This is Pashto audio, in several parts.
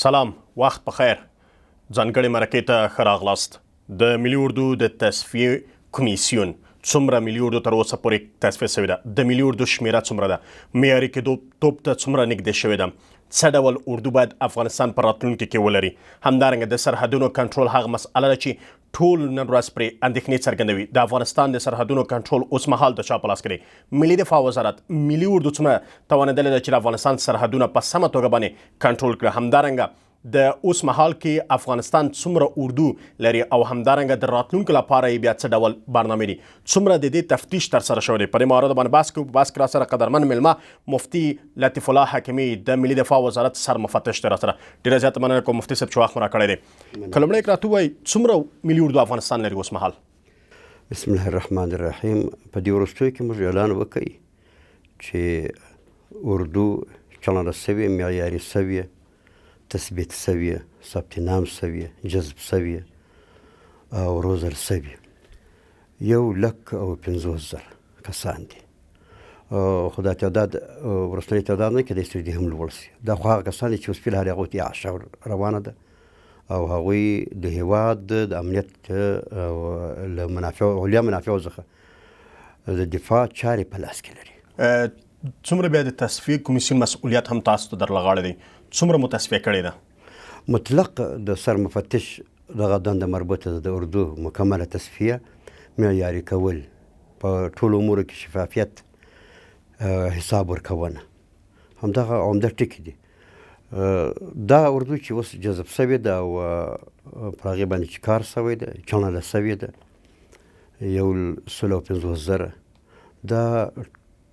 سلام، وخت بخیر. ځانګړې مرکې ته ښه راغلاست. د ملي اردو د تصفیې کمیسیون څومره ملي اردو تر اوسه پورې تصفیه شوې ده؟ د ملي اردو شمیره څومره ده؟ معیاري کېدوتوب ته څومره نږدې شوې ده؟ څه ډول اردو باید افغانستان په راتلونکي کې ولري؟ همدارنګه د سرحدونو کنټرول هغه مسأله ده چې ټول نن ورځ پرې اندېښنې څرګندوي. د افغانستان د سرحدونو کنټرول اوس مهال د چا په لاس کې دی؟ ملي دفاع وزارت ملي اردو څومره توانېدلې ده چې د افغانستان سرحدونه په سمه توګه باندې کنټرول کړي؟ همدارنګه د اوس مهال کې افغانستان څومره اردو لري او همدارنګه د راتلونکو لپاره یې بیا څه ډول برنامې دي؟ څومره د دې تفتیش ترسره شوی دی؟ په دې مورد باندې بحث کوو. په بحث کې راسره قدرمن میلمه مفتي لطیف الله حکیمي د ملي دفاع وزارت سرمفتش دی راسره. ډېره زیاته مننه کوم مفتي صاحب چې وخت مو راکړی دی. که لومړی راته ووایئ څومره ملي اردو افغانستان لري اوس مهال؟ بسم الله الرحمن الرحیم. په دې وروستیو کې موږ اعلان وکړ چې اردو چلنه سوې، معیاري سوې، تثبیت سویه، ثبت نام سویه، جذب سویه او روزل سویه. 1,50,000 کسان دي. خو دا تعداد وروستنی تعداد نه کېدای شي د هم لوړ سي. دا خو هغه کسان دي چې اوس فلحال هغوی ته اعشار روانه ده او هغوی د هېواد د امنیت له علیا منافعو څخه د دفاع چارې په لاس کې لري. څومره بیا د تصفیې کمیسیون مسؤلیت هم تاسو ته در لغاړی دی؟ څومره مو تصفیه کړې ده؟ مطلق د سرمفتش دغه دنده مربوطه ده د اردو مکمله تصفیه، معیاري کول، په ټولو امورو کې شفافیت، حساب ورکونه، همدغه عمده ټکي دي. دا اردو چې اوس جذب سوې ده او پر هغې باندې چې کار سوی ده، چڼله سوې ده 1,50,000، دا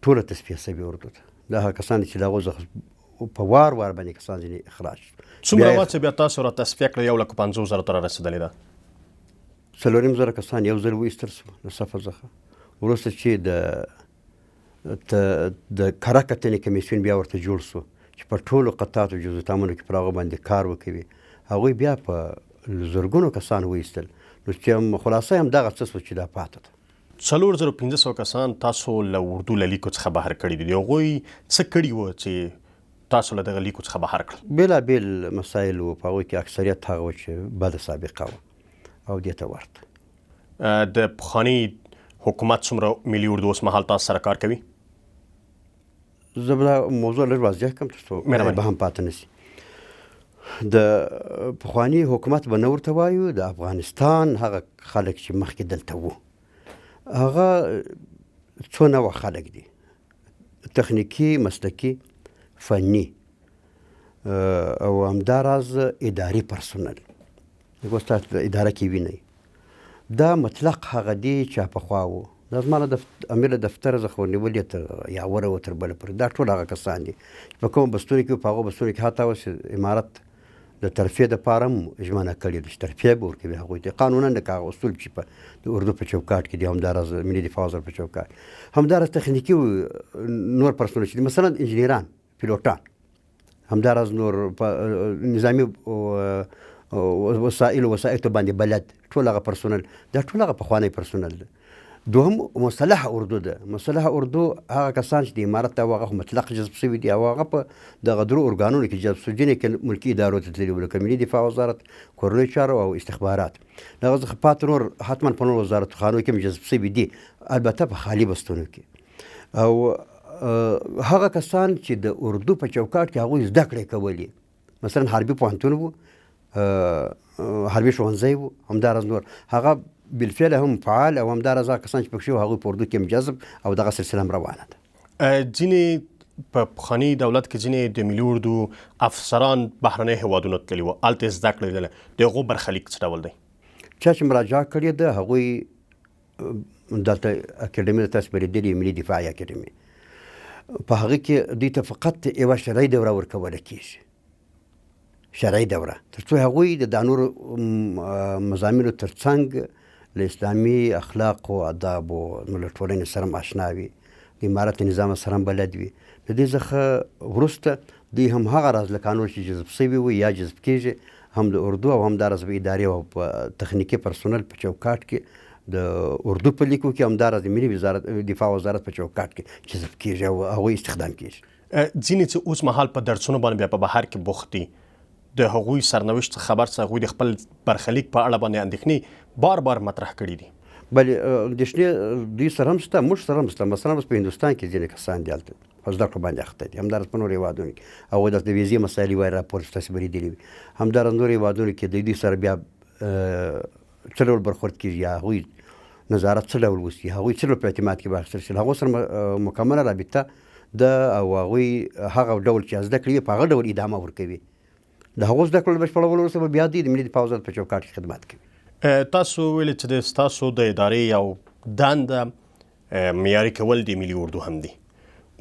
ټوله تصفیه سوې اردو ده. دا هغه کسان چې د هغو څخه په وار باندې کسان ځینې اخراج. څومره وخت چې بیا تاسو را تصفیه کړئ 1,50,000 ته رارسېدلې ده؟ 4,500 کسان یو ځل وایستل سوه له صفه څخه. وروسته چې د کره کتنې کمیسیون بیا ورته جوړ سو چې په ټولو قطعاتو جزو تامونو کې پر هغه باندې کار وکوي، هغوی بیا په زرګونو کسان وایستل. نو چې خلاصه هم دغه څه سوه چې دا پاته ده. 4,500 کسان تاسو له اردو له لیکو څخه بهر کړي دي. هغوی څه کړي وو چې تاسو له دغه لیکو څخه بهر کړل؟ بېلابېل مسایل وو، په هغوی کې اکثریت هغه وو چې بده سابقه وه او دې ته ورته. د پخواني حکومت څومره ملي اردو اوس مهال تاسو سره کار کوي؟ زه به دا موضوع لږ واضح کړم تر څو به هم پاته نه سي. د پخواني حکومت به نه ورته وایو، د افغانستان هغه خلک چې مخکې دلته وو هغه څو نوع خلک دي: تخنیکي، مسلکي، فني او همداراز اداري پرسونل. اوس تاسو په اداره کې وینئ دا مطلق هغه دي چې پخوا وو. دا زما له امیر دفتر څخه ونیولې تر یاوره و تر بله پورې دا ټول هغه کسان دي چې په کومو بستونو کې په هغو بستونو کې حتی اوس امارت د ترفیې دپاره هم ژمنه کړې ده چې ترفیه به ورکوي هغوی ته قانونا د هغه اصول چې په د اردو په چوکاټ کې دي، همداراز ملي دفاع وزارت په چوکاټ، همداراز تخنیکي نور پرسونل چې دي، مثلا انجینران، پیلوټان، همداراز نور نظامي وسایلو باندې بلد، ټول هغه پرسونل، دا ټول هغه پخوانی پرسونل ده. دوهم مصطلح اردو ده. مصطلح اردو هغه کسان چې د امارت ته هغه مطلق جذب شوي دي او هغه په دغه درو ارګانونو کې جذب شوي، ځینې کې ملکي ادارو ته تللي وو لکه ملي دفاع وزارت، کورنیو چارو او استخبارات. دغه څخه پاته نور حتما په نورو وزارتخانو کې هم جذب شوي دي، البته په خالي بستونو کې. او هغه کسان چې د اردو په چوکاټ کې هغوی زده کړې کولې، مثلا حربي پوهنتون وو، حربي ښوونځی وو، همداراز نور هغه بالفعل هم فعال او همداراز هغه کسان چې پکښې وو هغوی په اردو کې هم جذب او دغه سلسله هم روانه ده. ځینې په پخواني دولت کې ځینې د ملي اردو افسران بهرنۍ هېوادونو ته تللي وو، هلته یې زده کړې ده. د هغو برخلیک څه ډول دی؟ چا چې مراجعه کړې ده هغوی دلته اکاډمي ده، تاسو به لیدلې ملي دفاعي اکاډمي، په هغه کې دوی ته فقط یوه شرعي دوره ورکوله کېږي، شرعي دوره، تر څو هغوی د دا نورو مضامینو تر څنګ له اسلامي اخلاقو، آدابو، نو له ټولنې سره هم اشنا وي، د امارت نظام سره هم بلد وي. د دې څخه وروسته دوی هم هغه راز له قانون چې جذب شوي وي یا جذب کېږي، هم د اردو او همداراز په اداري او په تخنیکي پرسونل په چوکاټ کې د اردو په لیکو کې، همداراز د ملي دفاع وزارت په چوکاټ کې جذب کېږي او هغوی استخدام کېږي. ځینې چې اوس مهال په درسونو باندې بیا په بهر کې بوخت دي، د هغوی سرنوشت خبر څه هغوی د خپل برخلیک په اړه باندې اندېښنې بار مطرح کړي دي. بلې اندېښنې دوی سره هم شته، موږ سره هم شته. مثلا اوس په هندوستان کې ځینې کسان دي هلته په زده کړو باندې اخته دي، همداراز په نورو هېوادونو کې هغوی دلته د ویزې مسایل وایي راپور تاسې به لیدلي وي. همداراز نورو هېوادونو کې د دوی سره بیا څه ډول برخورد کېږي، یا هغوی نظارت څه ډول وسي، هغوی څه ډول په اعتماد کې به اخیستل شي. هغو سره مکمله رابطه ده او هغوی هغه ډول چې زده کړې وي په هغه ډول ادامه ورکوي. د هغو زده کړو له بشپړولو وروسته به بیا دوی د ملي دفاع وزارت په چوکاټ کې خدمت کوي. تاسو ویلي چې د ستاسو د ادارې یو دنده معیاري کول د ملي اردو هم دی.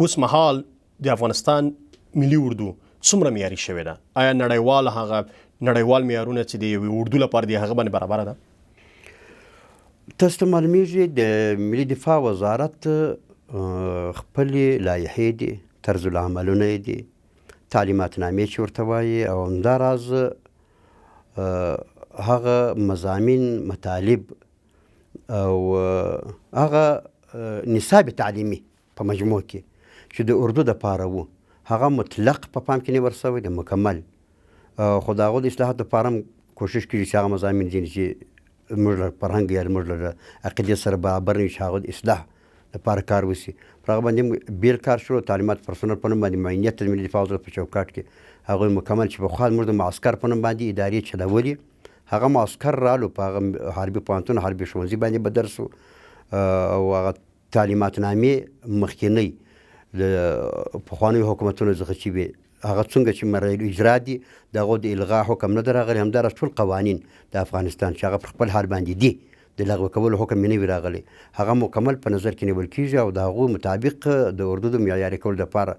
اوس مهال د افغانستان ملي اردو څومره معیاري شوې ده؟ آیا نړیوال معیارونه چې د یوې اردو لپاره دي هغه باندې برابره ده؟ تاسو ته معلومیږي د ملي دفاع وزارت خپلې لایحې دي، طرز العملونه یې دي، تعلیماتنامې چې ورته وایي، او همداراز هغه مضامین، مطالب او هغه نصاب تعلیمي په مجموع کې چې د اردو دپاره و، هغه مطلق په پام کې نیول شوی د مکمل. خو د هغو د اصلاحاتو دپاره هم کوشش کېږي چې هغه مضامین ځینې چې موږ له فرهنګ یا موږ له عقیدې سره برابر نه وي چې هغه د اصلاح لپاره کار وشي. پر هغه باندې بیل کار شروع، تعلیمات پرسونل په نوم باندې معینیت د ملي دفاع وزارت په چوکاټ کې هغوی مکمل چې پخوا زموږ د معسکر په نوم باندې ادارې چلولې، هغه معسکر رالو په هغه حربي پوهنتون، حربي ښوونځي باندې به درس او هغه تعلیماتنامې مخکینۍ د پخوانیو حکومتونو څخه چې وي هغه څنګه چې مرحلو اجرا دي د هغو د الغا حکم نه ده راغلی. همداراز ټول قوانین د افغانستان چې هغه پر خپل حال باندې دي، د لغوه کولو حکم یې نه وي راغلی، هغه مکمل په نظر کې نیول کېږي او د هغو مطابق د اردو د معیاري کولو دپاره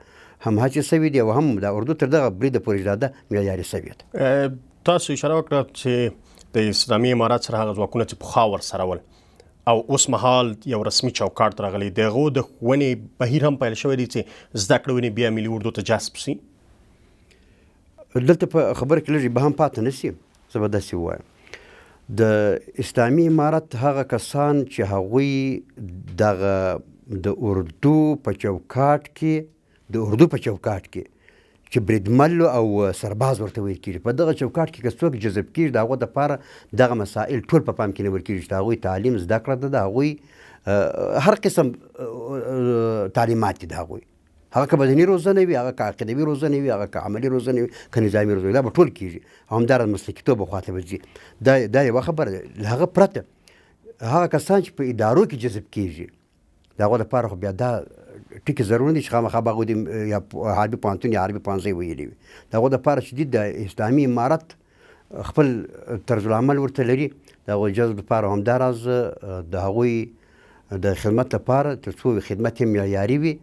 هم هڅې سوي دي او هم د اردو تر دغه بریده پورې زیاده معیاري سوې ده. تاسو اشاره وکړه چې د اسلامي امارات سره هغه ځواکونه چې پخوا ورسره ول او اوس مهال یو رسمي چوکاټ راغلی، د هغو د ښوونې بهیر هم پیل شوی دی چې زده کړه ونې بیا ملي اردو ته جذب شي. دلته په خبره کې لږ به هم پاتې نه سي. زه به داسې ووایم، د اسلامي امارت هغه کسان چې هغوی دغه د اردو په چوکاټ کې چې بریدمل او سرباز ورته ویل کېږي، په دغه چوکاټ کې که څوک جذب کېږي د هغو دپاره دغه مسائل ټول په پام کې نیول کېږي چې د هغوی تعلیم زده کړه ده، د هغوی هر قسم تعلیمات دي د هغوی، هغه که بدني روزنه وي، هغه که عقیدوي روزنه وي، هغه که عملي روزنه وي، که نظامي روزنه وي، دا به ټول کېږي. او همداراز مسلکیتوب خواته به ځي. دا یوه خبره ده. له هغه پرته هغه کسان چې په ادارو کې جذب کېږي د هغو دپاره خو بیا دا ټکي ضروري دي چې خامخا به هغوی د یا حربي پوهنتون یا حربي پوهنځی ویلي وي. د هغو دپاره چې د اسلامي امارت خپل طرز العمل ورته لري، د هغوی جذب دپاره همداراز د هغوی د خدمت لپاره تر څو خدمت یې معیاري وي،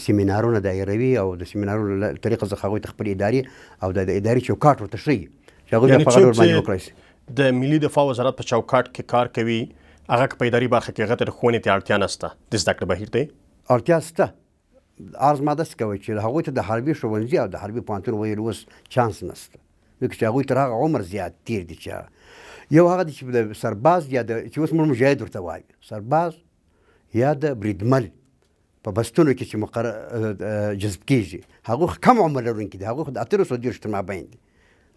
سیمینارونه دایروي او د سیمینارونو له طریقه څخه هغوی ته خپل ادارې او د ادارې چوکاټ ورته ښیي چې هغوی بیا په هغه ډول باندې وکړی شي. د ملي دفاع وزارت په چوکاټ کې کار کوي، هغه که په اداري برخه کې هغه ته د ښوونې ته اړتیا نشته، د زده کړې بهیر ته اړتیا شته. عرض ما داسې کوی چې هغوی ته د حربي ښوونځي او د حربي پوهنتون ویلو اوس چانس نشته، ځکه چې هغوی تر هغه عمر زیات تیر دي چې یو هغه دی چې د سرباز یا د چې اوس موږ مجاهد ورته وایو، سرباز یا د بریدمل په بستونو کې چې مقرر جذب کېږي هغوی کم عمر لرونکي دي، هغوی خو د 1830 تر مابین دي،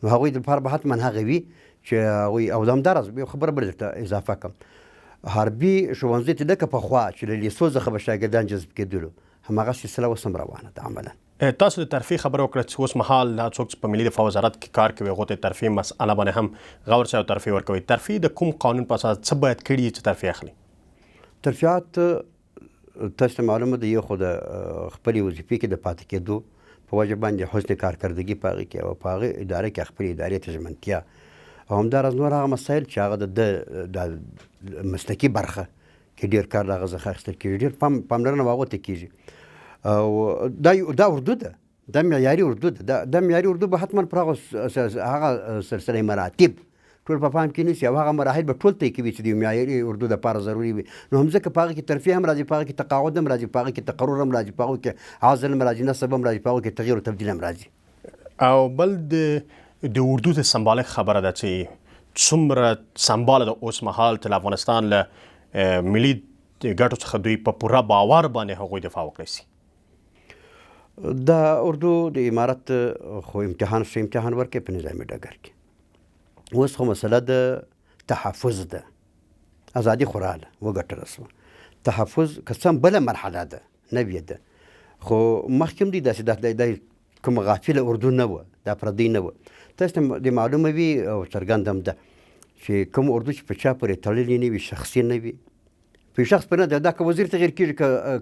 نو هغوی دپاره به حتما هغه وي چې هغوی او همداراز یو خبره بله درته اضافه کړم، حربي ښوونځي ته لکه پخوا چې له لیسو څخه به شاګردان جذب کېدلو هماغه سلسله اوس هم روانه ده عملا. تاسو د ترفیع خبره وکړه چې اوس مهال دا څوک چې په ملي دفاع وزارت کې کار کوي هغو ته ترفیع مسأله باندې هم غور شوی او ترفیع ورکوي. ترفیع د کوم قانون په اساس څه باید کړي چې ترفیع اخلي؟ ترفیعات تاسو ته معلومه ده، یو خو د خپلې وظیفې کې د پاتې کېدو په وجه باندې حسن کارکردګي په هغې کې او په هغې اداره کې خپلې ادارې ته ژمنتیا او همداراز نور هغه مسایل چې هغه د مسلکي برخه کې ډېر کار د هغه څخه اخیستل کېږي، ډېر پاملرنه هغو ته کېږي. او دا اردو ده، دا معیاري اردو ده، دا معیاري اردو به حتما پر هغه سلسله مراتب ټول په پام کې نیسي او هغه مراحل به ټول طی کوي چې د معیاري اردو دپاره ضروري وي. نو هم ځکه په هغه کې ترفیع هم راځي، په هغه کې تقاعد هم راځي، په هغه کې تقرر هم راځي، په هغه کې عزل هم راځي، نصب هم راځي، په هغه کې تغییر او تبدیل هم راځي. او بل د اردو د سمبالښت خبره ده چې څومره سمباله ده اوس مهال چې افغانستان له ملي ګټو څخه دوی په پوره باور باندې هغوی دفاع وکړی سي. دا اردو د امارت خو امتحان ورکوي په نظامي ډګر کې. اوس خو مسله د تحفظ ده، ازادي خو راله وګټله سوه. تحفظ که څه هم بله مرحله ده، نوې ده، خو مخکې هم داسې دا کومه غافله اردو نه وه، دا پردۍ نه وه. تاسو ته د معلومه وي او څرګنده هم ده چې کوم اردو چې په چا پورې تړلې نه وي، شخصي نه وي، په شخص پورې نه ده. دا که وزیر تغیر کېږي،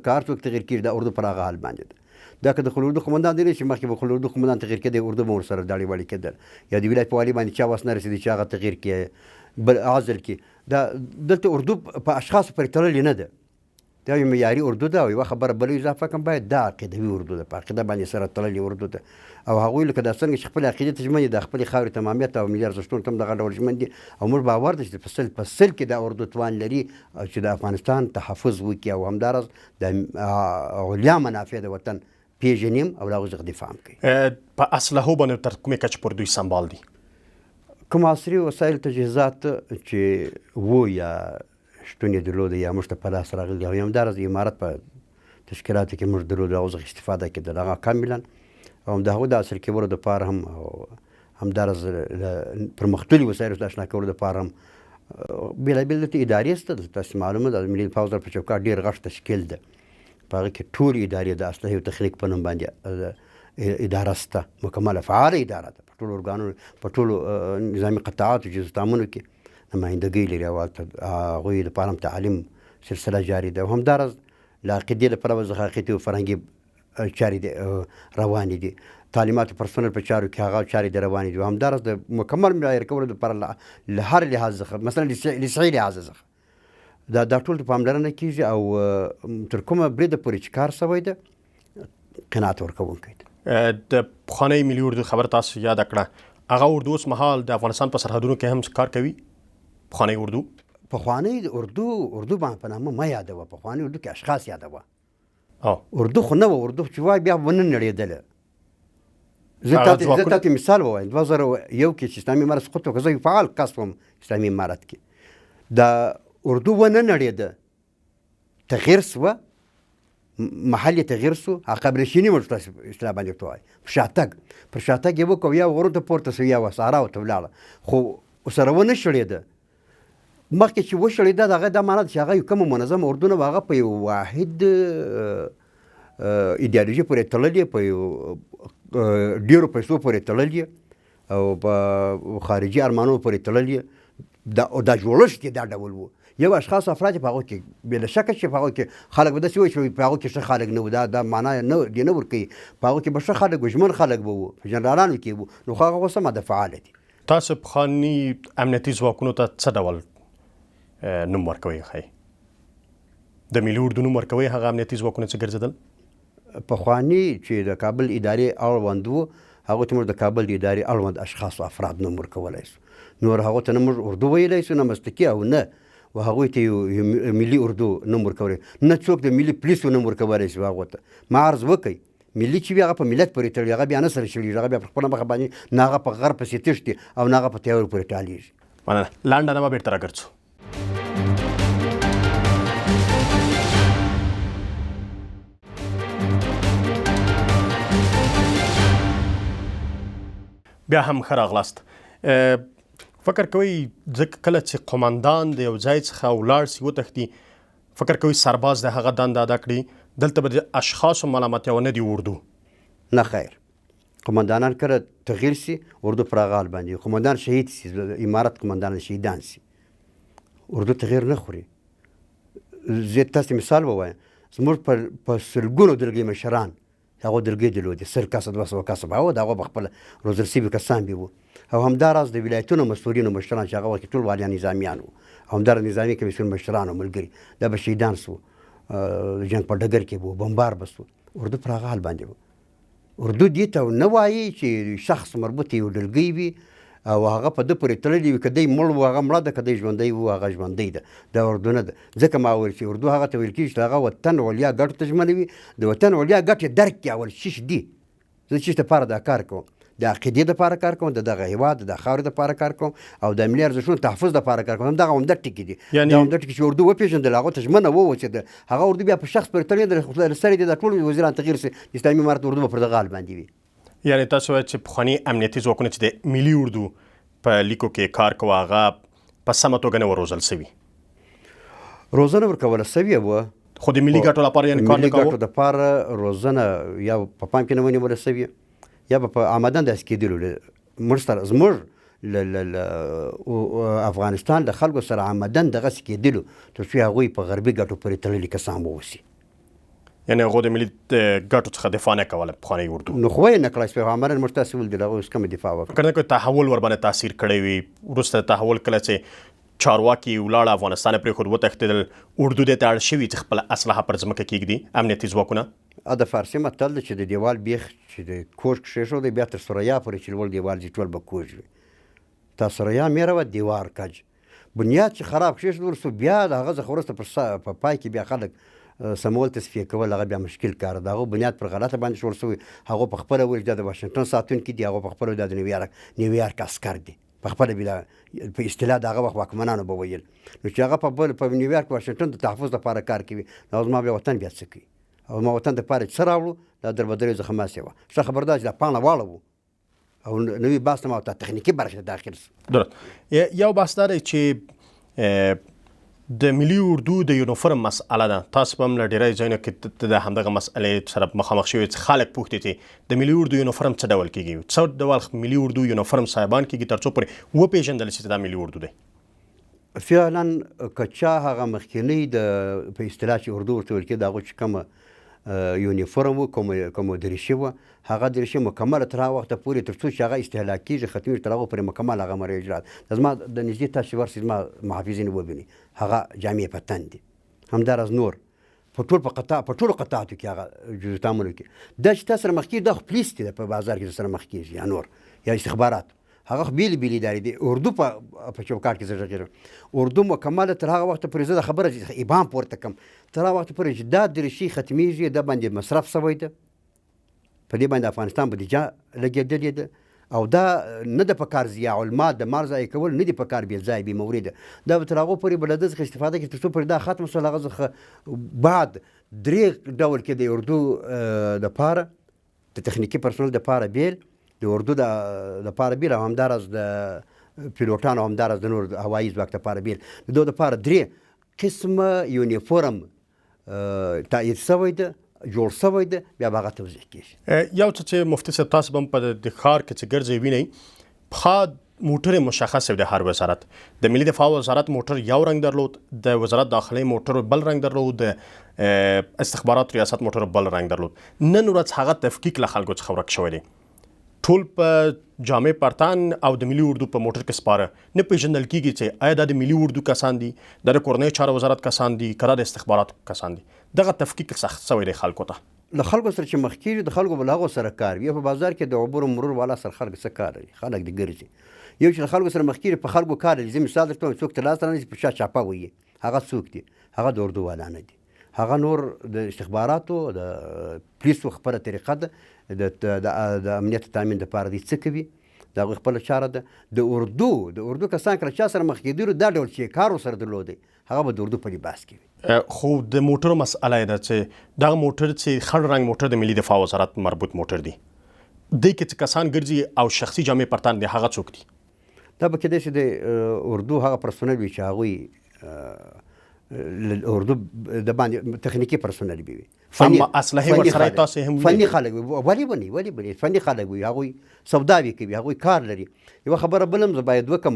که هر څوک تغیر کېږي، دا اردو پر هغه حال باندې ده. دا که د خپل اردو قومندان دی چې مخکې به خپل اردو قومندان تغیر کېده، اردو به ورسره داړې واړې کېدل، یا د ولایت په والي باندې چا وس نه رسېدی چې هغه تغیر کړي، بل عزل کړي. دا دلته اردو په اشخاصو پورې تړلې نه ده، دا یو معیاري اردو ده. او یوه خبره بله اضافه کړم، باید دا عقیدوي اردو ده، په عقیده باندې سره تړلې اردو ده. او هغوی لکه دا څنګه چې خپلې عقیدې ته ژمن دي، د خپلې خاورې تمامیت او ملي ارزښتونو ته هم دغه ډول ژمن دي. او موږ باور ده چې په سل کې دا اردو توان لري چې د افغانستان تحفظ وکړي، او همداراز د علیا منافع د وطن پیژنیم او له هغو څخه دفاع هم کوي. په اسلحو باندې تر کومې کچې پورې دوی سمبال دي؟ کوم عصري وسایل تجهیزات چې وو یا شتون یې درلوده یا موږ ته په لاس راغلي، او همداراز د امارت په تشکیلاتو کې موږ درلوده، هغو څخه استفاده کېدل، هغه کاملا. او د هغو د عصري کولو دپاره هم او همداراز له پرمختللي وسایلو ته اشنا کولو دپاره هم بېلابېل دلته ادارې شته. تاسو معلومه ده د ملي پوځ په چوکاټ ډېر غټ تشکیل ده، په هغه کې ټولې ادارې د اسلحې او تخنیک په نوم باندې اداره شته، مکمله فعاله اداره ده، په ټولو ارګانونو، په ټولو نظامي قطاعاتو چې تامونو کې نمایندګۍ لري، او هغوی دپاره هم تعلیم سلسله جاري ده. او همداراز له عقیدې له پلوه څخه عقیدې او فرهنګي چارې روانې دي، تعلیماتو پرسونل په چارو کې هغه چارې د روانې دي. او همداراز د مکمل معیار کولو دپاره له هر لحاظ څخه، مثلا له صحي لحاظ څخه دا ټول ته پاملرنه کېږي. او تر کومه بریده پورې چې کار شوی ده، قناعت ورکوونکی ده. د پخوانۍ ملي اردو خبره تاسو یاده کړه، هغه اردو اوس مهال د افغانستان په سرحدونو کې هم کار کوي؟ پخوانۍ اردو باندې په نامه مه یادوه، پخوانۍ اردو کې اشخاص یادوه. اردو خو نه وه، اردو چې وایي بیا ونه نړېدله. زه تاته مثال ووایم، 2001 کې چې اسلامي امارت سقوط وکړ، زه یو فعال کس وم اسلامي امارت کې، دا اردو ونه نړېده، تغییر سوه، محل یې تغییر سو، قبرشیني ورته اصطلاح باندې ورته وایي، پر شاتګ یې وکړ، یا غرو ته پورته سو یا صحراو ته ولاړه، خو ورسره ونه شړېده. مخکې چې وشړېده، د هغه دا معنا ده چې هغه یو کومه منظمه اردو نه وه، هغه په یو واحد ایډیالوژي پورې تړلې، په یو ډېرو پیسو پورې تړلې، او په خارجي ارمانونو پورې تړلې. دا جوړښت یې دا ډول و. یو اشخاص افراد په هغو کې بېله شکه چې په هغو کې خلک به داسې وایي چې په هغو کې ښه خلک نه وو، دا معنا دې نه ورکوي. په هغو کې به ښه خلک وو، ژمن خلک به وو، په جنرالانو کې وو، نو خو هغه اوس هم فعاله دي. تاسو پخواني امنیتي ځواکونو ته څه ډول نوم ورکوئ؟ ښایي د ملي اردو نوم ورکوئ، هغه امنیتي ځواکونه څه ګرځېدل؟ پخواني چې د کابل ادارې اړوند وو، هغو ته موږ د کابل د ادارې اړوند اشخاص او افراد نوم ورکولی شو. نور هغو ته نه موږ اردو ویلی شو، نه مسلکي، او نه و هغوی ته یو ملي اردو نوم ورکولی، نه څوک د ملي پولیسو نوم ورکولی شو هغو ته. ما عرض وکړئ، ملي چې وي هغه په ملت پورې تړي، هغه بیا نه سره شړېږي، هغه بیا پر خپله مخه باندې نه هغه په غر پسې تښتي او نه هغه په تیارو پورې ټالېږي. مننه. لنډه دمه بېرته راګرځو. بیا هم ښه راغلاست. فکر کوئ ځکه کله چې قومندان د یو ځای څخه ولاړ سي، وتښتي، فکر کوئ سرباز د هغه دنده ادا کړي، دلته به د اشخاصو ملامتیا ونه دي اردو؟ نه خیر، قومندانان کله تغییر سي، اردو پر هغه حال باندې، قومندان شهید سي، امارت قومندانان شهیدان سي، اردو تغییر نه خوري. زه تاسې مثال ووایم، زموږ په سلګونو دلګۍ مشران، هغو دلګۍ درلودې، 100 کسه 200 کسه به هغه د هغو به خپله روزل سوي کسان به وو. او همداراز د ولایتونو مسؤلینو مشران چې هغه وخت ټول والیان نظامیان وو، او همداراز نظامي کمیسیون مشران او ملګري، دا به شهیدان سو، جنګ په ډګر کې به بمبار به سو. اردو پر هغه حال باندې وو. اردو دې ته نه وایي چې شخص مربوط یو ډلګۍ وي او هغه په ده پورې تړلي وي، که دی مړ و هغه مړه ده، که دی ژوندی و هغه ژوندی ده. دا اردو نه ده. ځکه ما وویل چې اردو هغه ته ویل کېږي چې هغه وطن علیا ګټو ته ژمنه وي، د وطن علیا ګټې درک کړي. اول شیش دي، زه شیش دپاره دا کار کوم، د عقیدې دپاره کار کوم، د دغه هېواد د خاورې دپاره کار کوم او د ملي ارزښتونو تحفظ دپاره کار کوم. همدغه عمده ټکي دي. دا عمده ټکي چې اردو وپېژندل، هغو ته ژمنه ووسېده، هغه اردو بیا په شخص پورې تړلې ده، سر یې د ټول وزیران تغیر شي، د اسلامي امارت اردو به پر دغه حال باندې وي. یعنې تاسو وایئ چې پخواني امنیتي ځواکونه چې د ملي اردو په لیکو کې کار کوه هغه په سمه توګه نه وروزل سوي، روزنه ورکوله سوې وه، خو د ملي ګټو لپاره یعنې کار نه کوو. ملي ګټو دپاره روزنه یا په پام کې نه ونیوله سوې یا به په آمدن داسې کېدلو. موږ سره زموږ له افغانستان د خلکو سره آمدن دغسې کېدلو تر څو هغوی په غربي ګټو پورې تړلي کسان واوسي. یعنې هغو د ملي ګټو څخه دفاع نه کوله پخوانی اردو. نو خو یې نه کړی چې عملاً موږ تاسې ولیدل هغوی اوس کومه دفاع وکړه. که نه کوي تحول ورباندې تاثیر کړی وي، وروسته د تحول کله چې چارواکي ولاړه افغانستان پرېښود وتښتېدل، اردو دې ته اړ شوي چې خپله اسلحه پر ځمکه کېږدي امنیتي ځواکونه. د فارسي متل دی چې د دیوال بیخ چې د کوږ کښېښودی بیا تر سریا پورې چې لوړ دیوال ځي ټول به کوږ وي. تا سریا مېره وه دیوار کج، بنیاد چې خراب کښېښودل سو بیا د هغه څخه وروسته په پای کې بیا خلک سمول تصفیه کول هغه بیا مشکل کار ده. هغه بنیاد پر غلطه باندې شوړ سوی، هغه په خپله ویل دا د واشنګټن ساتونکي دي، هغه په خپله دا د نیویارک عسکر دي، په خپله بیا په اصطلاح د هغه وخت واکمنانو به ویل. نو چې هغه په نیویارک واشنګټن د تحفظ لپاره کار کوي، نو زما بیا وطن بیا څه کوي؟ او ما وطن دپاره څه راوړو؟ دا دربدرۍ څخه ماسې وه. ښه خبر دا چې دا پاڼه واړوو او نوي بحث ته ما ورته تخنیکي برخې ته داخل سو. درست. یو بحث دا دی چې د ملي اردو د یونیفورم مسئله ده. تاسو به هم له ډېری ځایونو کې د همدغه مسئلې سره مخامخ شوي چې خلک پوښتي چې د ملي اردو یونیفورم څه ډول کېږي، څه ډول ملي اردو یونیفورم صاحبان کېږي تر څو پورې وپېژندل شي چې دا ملي اردو دی. فعلا که چا هغه مخکینی د په اصطلاح چې اردو ورته ویل کېږي د هغوی چې کومه یونیفورم و، کومه دریشي وه، هغه دریشي مکمله تر هغه وخته پورې تر څو چې هغه استهلاک کېږي ختمېږي تر هغه پورې مکمل هغه عملي اجرات. زما د نږدې تاسې ورسئ زما محافظین وبینئ هغه جامې په تن دي. همداراز نور په ټولو قطعاتو کې هغه جزتامونو کې دا چې تا سره مخ کېږي دا خو پولیس دی په بازار کې سره مخ کېږي یا نور یا استخبارات، هغه خو بیلې بیلې ادارې دي. اردو په چوکاټ کې زه غږېږم اردو مکمله تر هغه وخته پورې زه د خبره چې ابهام پورته کړم تر هغه وخته پورې چې دا دریشي ختمېږي دا باندې مصرف شوی ده، په دې باندې افغانستان بودیجه لګېدلې ده او دا نه د پکار ضیاع المال د مال ضایع کول نه دي پکار بې ځای بې مورده. دا به تر هغو پورې به له ده څخه استفاده کړي تر څو پورې دا ختم شول. هغه څخه بعد درې ډول کې د اردو دپاره د تخنیکي پرسونل دپاره بیل، د اردو دپاره بیل، او همداراز د پیلوټانو او همداراز د نور هوایي ځواک دپاره بیل. د دوی دپاره درې قسمه یونیفورم تایید شوی ده، جوړ شوی ده، بیا به هغه توضیح کېږي. یو څه چې مفتي صاحب تاسو به هم په د ښار کې چې ګرځئ وینئ پخوا موټر مشخص د هر وزارت، د ملي دفاع وزارت موټر یو رنګ درلود، د وزارت داخلي موټر بل رنګ درلود، د استخبارات ریاست موټر بل رنګ درلود. نن ورځ هغه تفکیک له خلکو څخه ورک شوی دی. ټول په جامع پرتان او د ملي اردو په موټر کې سپاره نه پیژندل کېږي چې آیا دا د ملي اردو کسان دي، د کورنۍ چارو وزارت کسان دي، که د استخباراتو کسان دي. دغه تفکیک سخت شوی دی خلکو ته. له خلکو سره چې مخ کېږي د خلکو به له هغو سره کار وي. په بازار کې د عبور مرور والا سره خلک څه کار لري؟ خلک دې ګرځي. یو چې له خلکو سره مخ کېږي په خلکو کار لري. زه مثال درته وایم څوک ته لاس رانیسي په شا چاپه وهي، هغه څوک دي؟ هغه د اردو والا نه دي، هغه نور د استخباراتو د پولیسو خپله طریقه ده، د امنیت تامین دپاره دوی څه کوي د هغوی خپله چاره ده. د اردو کسان کله چا سره مخ کېدلو دا ډول چې کار ورسره درلودی هغه به د اردو په لباس کې وي. خو د موټرو مسئله یې ده چې دغه موټر چې خړ رنګ موټر د ملي دفاع وزارت مربوط موټر دی، دی کې چې کسان ګرځي او شخصي جامې پرتان دي هغه څوک دي؟ دا به کېدای شي د اردو هغه پرسونل وي چې هغوی اردو د باندې تخنیکي پرسونل وي، اما اسلحې ورسره تاسو هم فني خلک وي. ولې بني فني خلک وي، هغوی سوداوي کوي، هغوی کار لري. یوه خبره بل هم زه باید وکړم،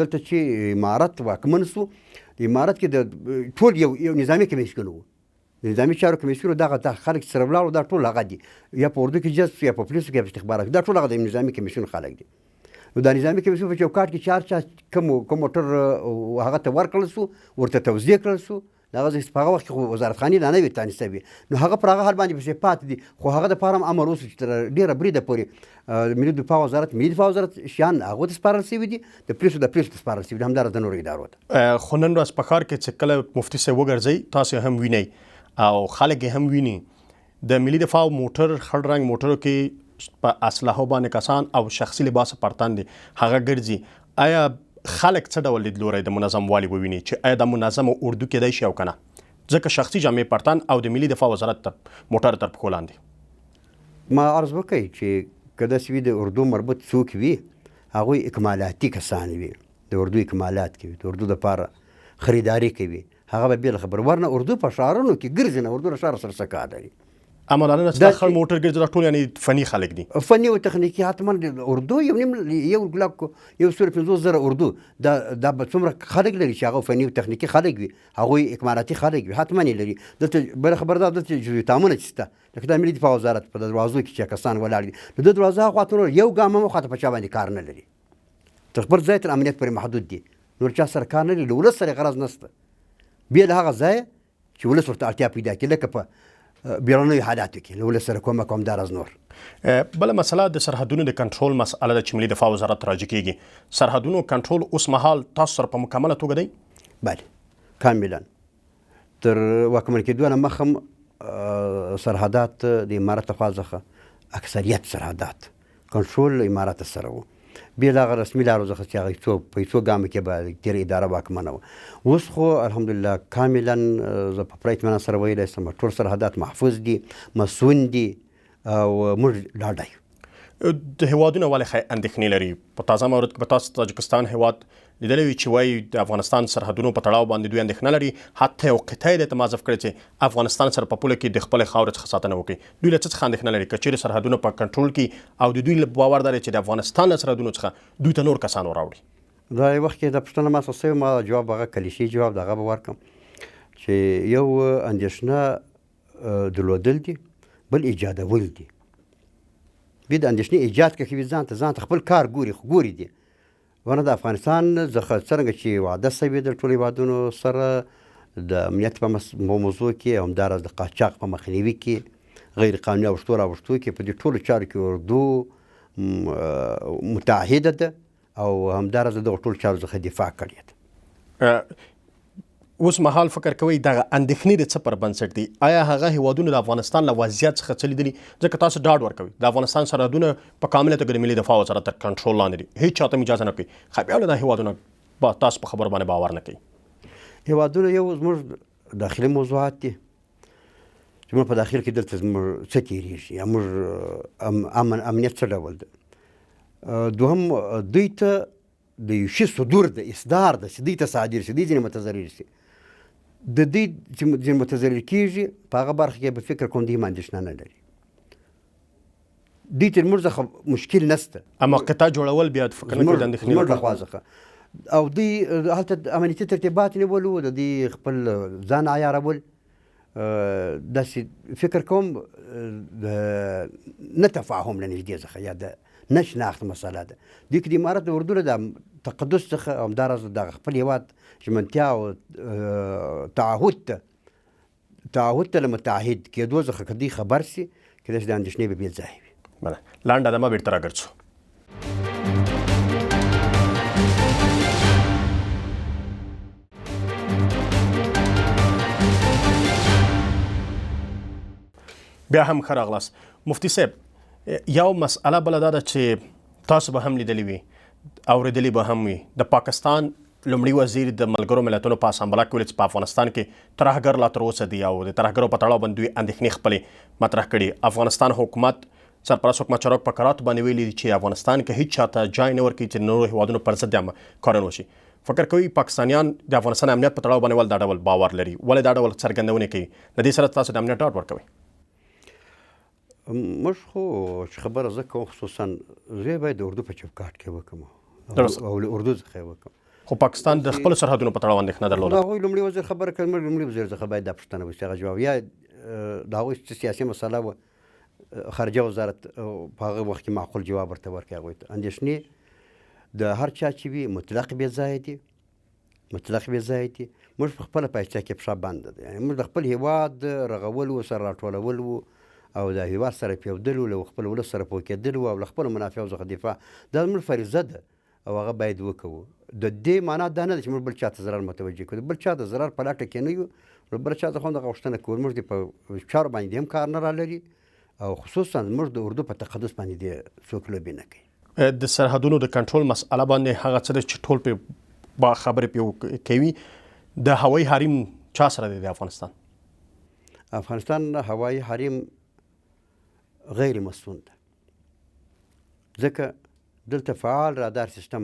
دلته چې امارت واکمن سو د امارت کې د ټول یو نظامي کمیسیون و، د نظامي چارو کمیسیون دغه خلک چې سره ولاړو دا ټول هغه دي، یا په اردو کې جز یا په پولیسو کې یا په استخباراتو، دا ټول هغه د نظامي کمیسیون خلک دي. نو دا نظامي کمیسیون په چوکاټ کې چې هر چا کوم موټر هغه ته ورکړل سو، ورته توزیع کړل سو، د هغه په هغه وخت کې خو وزارتخانې لا نه وي تانیسته وي، نو هغه پر هغه حال باندې پسې پاتې دي. خو هغه دپاره هم امر وسو چې تر ډېره بریده پورې ملي دفاع وزارت شیان هغو ته سپارل شوي دي، د پولیسو ته سپارل شوي دي، همداراز د نورو ادارو ته. خو نن ورځ په ښار کې چې کله مفتي صاحب وګرځئ تاسو هم وینئ او خلک هم ویني د ملي دفاع موټر خړ رنګ موټرو کې په اسلحو باندې کسان او شخصي لباس پرتان دي هغه ګرځي آیا خلک څه ډول لیدلوری د منظم والي وویني چې آیا د منظم اردو کېدای شي او که نه ځکه شخصي جامې پرتان او د ملي دفاع وزارت موټر تر پښو لاندې ما عرض وکړی چې که داسې وي د اردو مربوط څوک وي هغوی اکمالاتي کسان وي د اردو اکمالات کوي د اردو دپاره خریداري کوي هغه به بېله خبره ورنه اردو په ښارونو کې ګرځي نه اردو له ښار سره څه کار لري امالانه ستا خړ موټر ګرځي دا ټول یعنې فني خلک دي فني او تخنیکي حتما اردو یو ګلاک یو سوه 500,000 اردو دا به څومره خلک لري چې هغه فني او تخنیکي خلک وي هغوی اکمالاتي خلک وي حتما یې لري دلته بله خبره ده دلته جزویتامونه چې شته لکه دا ملي دفاع وزارت په دروازو کې چې کسان ولاړ دي د ده دروازه هاخوا ته یو ګام هم خواته په چا باندې کار نه لري تر خبر ځای تر امنیت پورې محدود دي نور چا سره کار نه لري له ولس سره غرض نشته بیا له هغه ځایه چې ولس ورته اړتیا پیدا کړي لکه په بیرونیو حالاتو کې له ولس سره کومک همداراز نور بله مسله د سرحدونو د کنټرول مسأله ده چې ملي دفاع وزارت راجع کیږي سرحدونو کنټرول اوس مهال تاسو سره په مکمله توګه دی بله کاملا تر واکمن کېدو نه مخه سرحدات د امارت لخوا څخه اکثریت سرحدات کنټرول امارت سره و بیا د هغه رسمي لارو څخه چې هغه په څو ګامو کې به تېره اداره واکمنه وه اوس خو الحمدلله کاملا زه په پوره اطمینان سره ویلی شم ټول سرحدات محفوظ دي مسون دي او موږ ډاډه یو د هیوادونه ولې ښه اندېښنې لري په تازه مورد کې به تاسو تاجکستان هیواد لیدلی وي چې وایي د افغانستان سرحدونو په تړاو باندې دوی اندېښنه لري حتی یو قطعه یې درته معذف کړې چې افغانستان سره په پوله کې د خپلې خاورې څخه ساتنه وکړي دوی له څه څخه اندېښنه لري که چیرې سرحدونه په کنټرول کړي او د دوی باور دا دی چې د افغانستان له سرحدونو څخه دوی ته نور کسان وراوړي دا یو وخت کې د پوښتنه ما څه ما جواب هغه کلیشي جواب د هغه به ورکړم چې یو اندېښنه درلودل دي بل ایجادول دي بیا د اندېښنې ایجاد کوي ځان ته خپل کار ګوري دي ورنه د افغانستان څرنګه چې وعده شوې د ټولو هېوادونو سره د امنیت په موضوع کې همداراز د قاچاق په مخنیوي کې غیر قانوني اوښتو راوښتو کې په دې ټولو چارو کې اردو متعهده ده او همداراز د دغو ټولو چارو څخه دفاع کړې ده اوس مهال فکر کوئ دغه اندېښنې د څه پر بنسټ دي آیا هغه هیوادونه د افغانستان له وضعیت څخه څه لیدلي ځکه تاسو ډاډ ورکوئ د افغانستان سرحدونه په کامله توګه د ملي دفاع وزارت تر کنټرول لاندې دي هیڅ چاته اجازه نه کوي خو بیا له دا هیوادونه به تاسو په خبرو باندې باور نه کوي هیوادونه یو زموږ داخلي موضوعات دي چې موږ په داخل کې دلته زموږ څه تېرېږي یا موږ امنیت څه ډول ده دوهم دوی ته د یو شي صدور د اصدار ده چې دوی ته صادر شي دوی ځینې متضرر شي د دوی چې متضرر کېږي په هغه برخه کې به فکر کوم دوی هم اندېښنه نه لري دوی ته زموږ څخه مشکل نشته اما قطع جوړول بیا فکر نه کوئ د اندېښنې زموږ لخوا څخه او دوی هلته امنیتي ترتیبات نیول و د دوی خپل ځان عیارول داسې فکر کوم د نه تفاهم له نږدې څخه یا د نه شناخت مسله ده دوی که د امارت د اردو له د تقدس څخه همداراز دغه خپل هېواد ژمنتیا او تعهد ته له متعهد کېدو څخه که دوی خبر شي کېدای شي د اندېښنې به بې ځایه وي بله لنډه دمه بېرته راګرځو بیا هم ښه راغلاست مفتي صاحب یو مسئله بله دا ده چې تاسو به هم لیدلي وي اورېدلي به هم وي د پاکستان لومړي وزیر د ملګرو ملتونو په اسامبله کې ویل چې په افغانستان کې ترهګر لا تر اوسه دي او د ترهګرو په تړاو باندې دوی اندېښنې خپلې مطرح کړي افغانستان حکومت سرپرست حکومت چارواکو په کراتو باندې ویلي دي چې افغانستان کې هیڅ چاته جای نه ورکوي چې نورو هېوادونو پر ضد کارونه وشي فکر کوي پاکستانیان د افغانستان امنیت په تړاو باندې ولې دا ډول باور لري ولې دا ډول څرګندونې کوي د دې سره تاسو د امنیت ډاډ ورکوئ موږ خو چې خبره زه کوم خصوصا زه باید د اردو په چوکاټ کې وکړم او له اردو څخه یې وکړم خو پاکستان د خپلو سرحدونو په تړاو اندېښنه درلوده د هغوی لومړي وزیر خبره کړې موږ لومړي وزیر څخه باید دا پوښتنه وشي هغه جواب یا د هغوی څه سیاسي مسله وه خارجه وزارت په هغه وخت کې معقول جواب ورته ورکړي هغوی ته اندېښنې د هر چا چې وي مطلق بې ځایه دي موږ په خپله پایڅه کې پښه بنده ده یعنې موږ د خپل هېواد رغول و سره راټولول و او د هېواد سره پیودل و له خپل ولس سره پوکېدل و او له خپلو منافعو څخه دفاع دا زموږ فریضه ده او هغه باید وکوو د دې معنا دا نه ده چې موږ بل چا ته ضرر متوجه کړو بل چا د ضرر په لټه کې نه یو بل چا ته هم دغه غوښتنه کوو موږ دې په چارو باندې هم کار نه رالري او خصوصا موږ د اردو په تقدس باندې دې څوک لوبې نه کوي. د سرحدونو د کنټرول مسأله باندې هغه څه چې ټول په با خبرې پیو کوي د هوایي حریم چا سره دی د افغانستان؟ افغانستان هوایي حریم غیر مسنون ده، ځکه دلته فعال رادار سیستم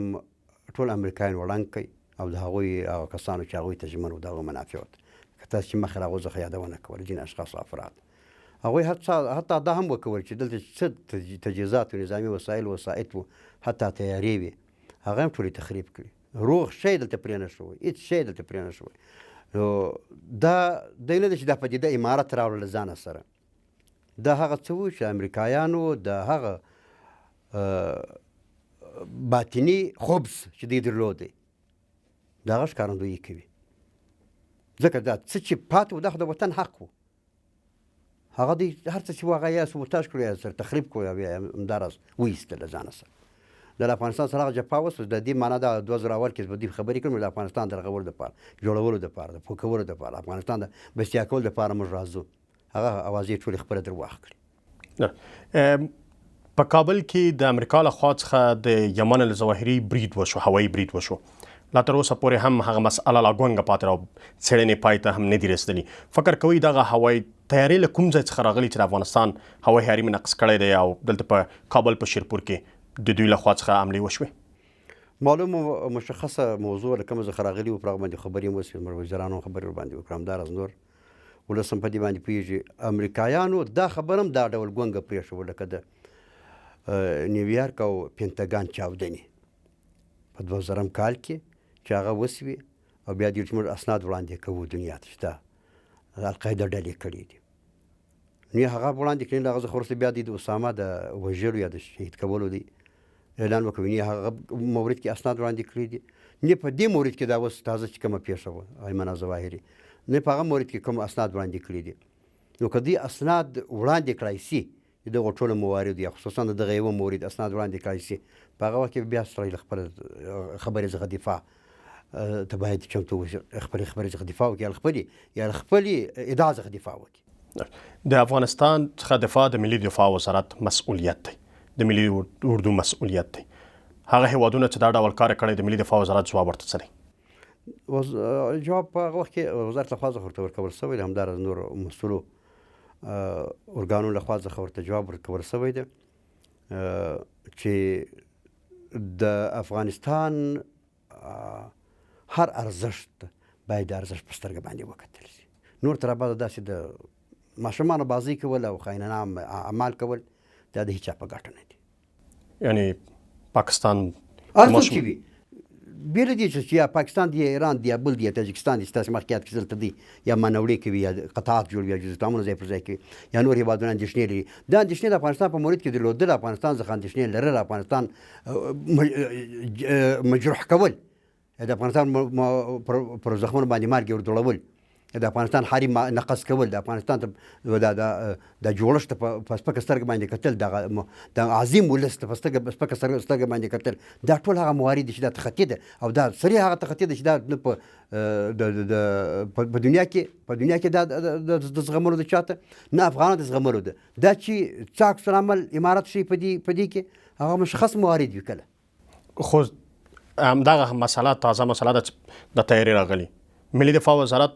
ټول امریکایان وړاندې کوي او د هغوی هغه کسانو چې هغوی ته ژمن وو د هغو منافع ته که تاسو چې مخکې هغو څخه یادونه کوله ځینې اشخاص او افراد هغوی حتی دا هم وکول چې دلته څه تجهیزات و نظامي وسایل وسایط و حتی تیارې وي هغه هم ټولې تخریب کړي، روغ شی دلته پرې نه شوی، هېڅ شی دلته پرې نه شوی. نو دا دی نه ده چې دا پدیده امارت راوړله ځانه سره، دا هغه څه وو چې امریکایانو د هغه باطني خبز چې دوی درلودی د هغه ښکارندویي کوي، ځکه دا څه چې پاتې و دا خو د وطن حق و، هغه دوی هر څه چې و هغه یا سبوتاژ کړو یا سره تخریب کړو یا بیا همداراز وایسته له ځانه سره. د افغانستان سره هغه جفا وسوه، د دې معنا دا 2000 اول کې به دوی خبرې کړم د افغانستان د رغولو دپاره، جوړولو دپاره، د پوکولو دپاره، افغانستان د بسیا کولو دپاره موږ راځو، هغه اوازې ټولې خپله درواغ کړي. په کابل کې د امریکا له خوا څخه د یمن الظواهري برید وشو، هوایي برید وشو، لا تر اوسه پورې هم هغه مسأله لا ګونګه پاتې راو څېړنې پای ته هم نه دي رسېدلي. فکر کوئ دغه هوایي تیارې له کوم ځای څخه راغلي چې د افغانستان هوایي حریم نقض کړی دی او دلته په کابل په شیرپور کې د دوی له خوا څخه حملې وشوې؟ معلومه مشخصه موضوع له کومه څخه راغلي وو، پر هغه باندې خبرې هم وشوې، موږ وزیرانو خبرې ورباندې وکړه، همداراز نور ولس هم په دې باندې پوهېږي. امریکایانو دا خبر هم دا ډول ګونګه پرېښوه لکه د نیویارک او پینټاګان چاودنې په 2000 کال کې چې هغه وسوي او بیا دې چې موږ اسناد وړاندې کوو دنیا ته چې دا القاعده ډلې کړي دي، نو هغه وړاندې کړي، هغه څخه وروسته بیا د اسامه د وژلو یا د شهید کولو دی اعلان وکوي، نه هغه مورد کې اسناد وړاندې کړي دي، نه په دې مورد کې دا اوس تازه چې کومه پیښه وه ایمن الظواهري، نه په هغه مورد کې کوم اسناد وړاندې کړي دي. نو که دې اسناد وړاندې کړای شي دغه ټولو موارد یا خصوصا دغه یوه مورد اسناد وړاندې کړای شي، په هغه وخت کې بیا سړی له خپله خبرې څخه دفاع ته باید چمتو اوسي، خپلې خبرې څخه دفاع وکړي یا له خپلې ادعا څخه دفاع وکړي. د افغانستان څخه دفاع د ملي دفاع وزارت مسؤلیت دی، د ملي اردو مسؤلیت دی. هغه هیوادونه چې دا ډول کار کړی د ملي دفاع وزارت ځواب ورته څه دی؟ جواب په هغه وخت کې وزارت له خوا څخه ورته ورکول شوی دی، همداراز نور مسؤلو ارګانونو له خوا څخه ورته جواب ورکول شوی دی چې د افغانستان هر ارزښت باید د ارزښت په سترګه باندې وکتل شي. نور تر بعده داسې د ماشومانو بازی کول او خاینانه اعمال کول دا د هیچا په ګټه نه دي. یعنی پاکستان هر څوک چې وي بیله دې چې یا پاکستان دی یا ایران دی یا بل دی یا تاجکستان دی ستاسې مخکې کې دلته دی یا منوړې کوي یا قطعات جوړوي یا جزتامونه ځای پر ځای کوي یا نور هېوادونه اندېښنې لري. دا اندېښنې د افغانستان په مورد کې درلودل، افغانستان څخه اندېښنې لرل، افغانستان مجروح کول، د افغانستان پر زخمونو باندې مالګې وردوړول، د افغانستان حریم نقض کول، د افغانستان د جوړښت په سپکه سترګه باندې کتل، د عظیم ولس په سپکه سترګه باندې کتل، دا ټول هغه موارد دي چې دا تخطي ده او دا صریح هغه تخطي ده چې دا په دنیا کې دا د زغملو د چاته نه افغانانو د زغملو ده، دا چې څه عکس العمل امارت شي په دې کې هغه مشخص موارد وي. کله خو همدغه مسله تازه مسله ده چې د تیارې راغلي، ملي دفاع وزارت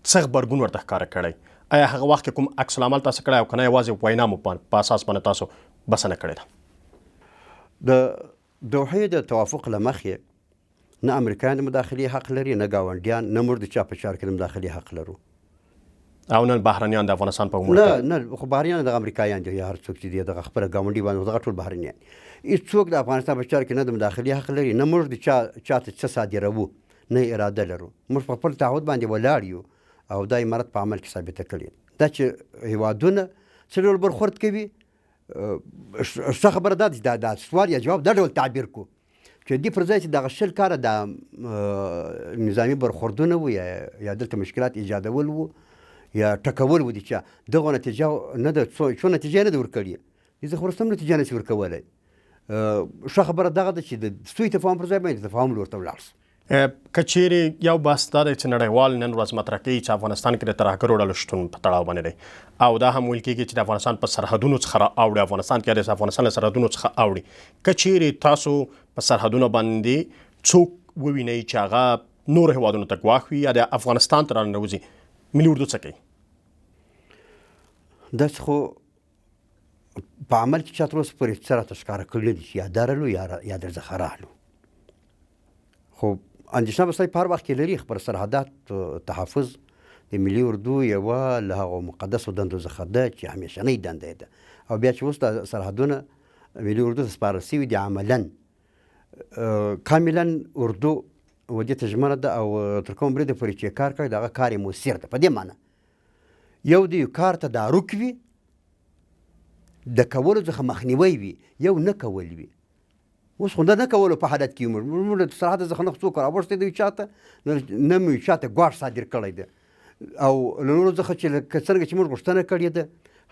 څه غبرګون ورته ښکاره کړی؟ آیا هغه وخت کې کوم عکس العمل تاسو کړی او که نه یوازې وینا مو په اساس باندې تاسو بسنه کړې ده؟ د دوحې د توافق له مخې نه امریکایان د مداخلې حق لري، نه ګاونډیان، نه موږ د چا په چار کې د مداخلې حق لرو، او نه بهرنیان د افغانستان په امور کې نه خو بهرنیان دغه امریکایان دي یا هر څوک چې دی دغه خپله ګاونډي باندې دغه ټول بهرنیان، هېڅوک د افغانستان په چار کې نه د مداخلې حق لري، نه موږ د چا ته څه صادروو، نه اراده لرو، موږ په خپل تعهد باندې ولاړ یو او دا امارت په عمل کې ثابته کړې دا چې هیوادونه څه ډول برخورد کوي. ښه خبره دا ده دا سوال یا جواب دا ډول تعبیر کو چې دې پر ځای چې دغه شل کاره د نظامي برخوردونه وو یا دلته مشکلات ایجادول وو یا ټکول وو د چا دغه نتیجه نه ده څو نتیجه نه ده ورکړې، زه خو وروسته هم نتیجه نشي ورکولی. ښه خبره دغه ده چې د سوی تفاهم پر ځای باندې تفاهم ورته ولاړ شي. که چیرې یو بحث دا دی چې نړیوال نن ورځ مطرح کوي چې افغانستان کې د ترهګرو ډلو شتون په تړاو باندې دی او دا هم ویل کېږي چې د افغانستان په سرحدونو څخه اوړي افغانستان کې د افغانستان له سرحدونو څخه اوړي که چیرې تاسو په سرحدونو باندې څوک ووینئ چې هغه نور هیوادونو ته ګواښ وي یا د افغانستان ته راننوځي ملي اردو څه کوي؟ داسې خو په عمل کې چا تر اوسه پورې څه راته ښکاره کړي نه دي چې یا درلو یا درڅخه راغلو. خو اندېښنه به سړی په هر وخت کې لري خپل سرحدات تحفظ د ملي اردو یوه له هغو مقدسو دندو څخه ده چې همیشنۍ دنده یې ده او بیا چې اوس د سرحدونه ملي اردو ته سپارل سوي دي عملا کاملا اردو ودې ته ژمنه ده او تر کوم بریده پورې چې کار کوي د هغه کار یې مؤثر ده. په دې معنی یو د یو کار تدارک وي د کولو څخه مخنیوی وي یو نه کول وي. اوس خو نه کولو په حالت کې موږ د سرحد څخه نه څوک راوړستی دی چاته نه مې چاته ګواښ صادر کړی ده او له نورو څخه چې څرنګه چې موږ غوښتنه کړې ده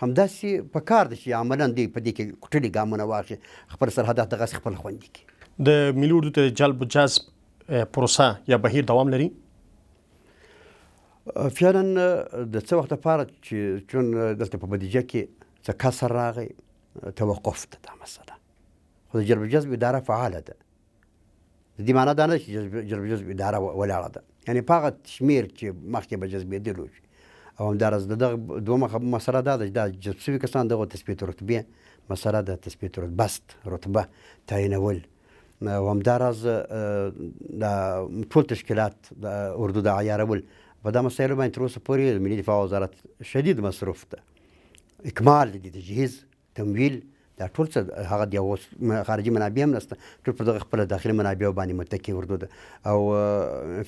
همداسې په کار ده چې عملا دی په دې کې کوټلي ګامونه واخلي خپل سرحدات دغسې خپل خوندي کړي. د ملي اردو ته جلب و جذب پروسه یا بهیر دوام لري؟ فعلا د څه وخت لپاره چې چون دلته په بودیجه کې څه کسر راغی توقف ده دا مسله خو د جلب جذب اداره فعاله ده. د دې معنا دا نه چې جلب جذب اداره ولاړه ده یعنې په هغه شمېر چې مخکې به جذبېدلو شي او همداراز د دغه دومه مسله دا ده چې دا جذب شوي کسان دغه تثبیت رتبې مسله د تثبیت بست رتبه تعینول او همداراز د ټول تشکیلات د اردو د عیارول په دا مسایلو باندې تر اوسه پورې د ملي دفاع وزارت شدید مصروف ده. اکمال د تجهیز تمویل دا ټول څه هغه د خارجي منابع هم نشته ټول پر دغه خپله داخلي منابعو باندې متکي اردو ده او